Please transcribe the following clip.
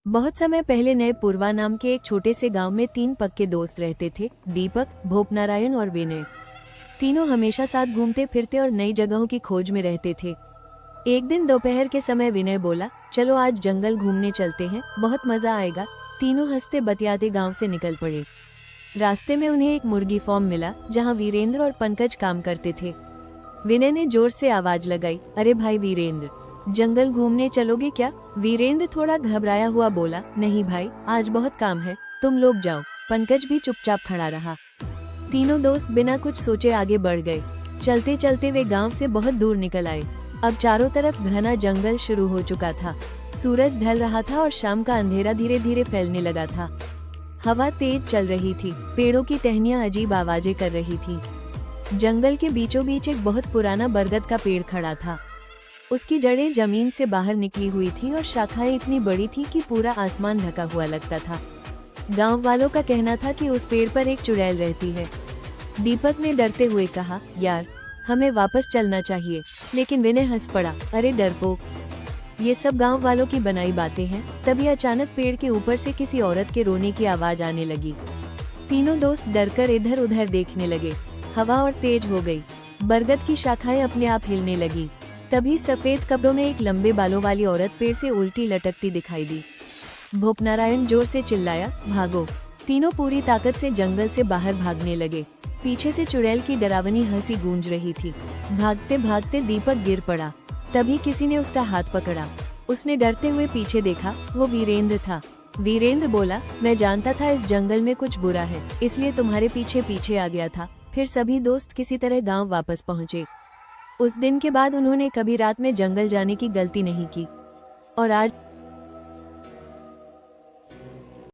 बहुत समय पहले नए पूर्वा नाम के एक छोटे से गांव में 3 पक्के दोस्त रहते थे। दीपक, भोपनारायण और विनय। तीनों हमेशा साथ घूमते फिरते और नई जगहों की खोज में रहते थे। एक दिन दोपहर के समय विनय बोला, चलो आज जंगल घूमने चलते हैं, बहुत मजा आएगा। तीनों हंसते बतियाते गांव से निकल पड़े। रास्ते में उन्हें एक मुर्गी फार्म मिला जहां वीरेंद्र और पंकज काम करते थे। विनय ने जोर से आवाज लगाई, अरे भाई वीरेंद्र, जंगल घूमने चलोगे क्या? वीरेंद्र थोड़ा घबराया हुआ बोला, नहीं भाई, आज बहुत काम है, तुम लोग जाओ। पंकज भी चुपचाप खड़ा रहा। तीनों दोस्त बिना कुछ सोचे आगे बढ़ गए। चलते चलते वे गांव से बहुत दूर निकल आए। अब चारों तरफ घना जंगल शुरू हो चुका था। सूरज ढल रहा था और शाम का अंधेरा धीरे धीरे फैलने लगा था। हवा तेज चल रही थी, पेड़ों की टहनियां अजीब आवाजें कर रही थी। जंगल के बीचों बीच एक बहुत पुराना बरगद का पेड़ खड़ा था। उसकी जड़ें जमीन से बाहर निकली हुई थी और शाखाएं इतनी बड़ी थी कि पूरा आसमान ढका हुआ लगता था। गांव वालों का कहना था कि उस पेड़ पर एक चुड़ैल रहती है। दीपक ने डरते हुए कहा, यार, हमें वापस चलना चाहिए। लेकिन विनय हंस पड़ा, अरे डरपोक, ये सब गांव वालों की बनाई बातें हैं। तभी अचानक पेड़ के ऊपर से किसी औरत के रोने की आवाज आने लगी। तीनों दोस्त डरकर इधर उधर देखने लगे। हवा और तेज हो गई। बरगद की शाखाएं अपने आप हिलने लगी। तभी सफेद कपड़ों में एक लंबे बालों वाली औरत पेड़ से उल्टी लटकती दिखाई दी। भोपनारायण जोर से चिल्लाया, भागो। तीनों पूरी ताकत से जंगल से बाहर भागने लगे। पीछे से चुड़ैल की डरावनी हंसी गूंज रही थी। भागते भागते दीपक गिर पड़ा। तभी किसी ने उसका हाथ पकड़ा। उसने डरते हुए पीछे देखा, वो वीरेंद्र था। वीरेंद्र बोला, मैं जानता था इस जंगल में कुछ बुरा है, इसलिए तुम्हारे पीछे पीछे आ गया था। फिर सभी दोस्त किसी तरह गांव वापस पहुंचे। उस दिन के बाद उन्होंने कभी रात में जंगल जाने की गलती नहीं की और आज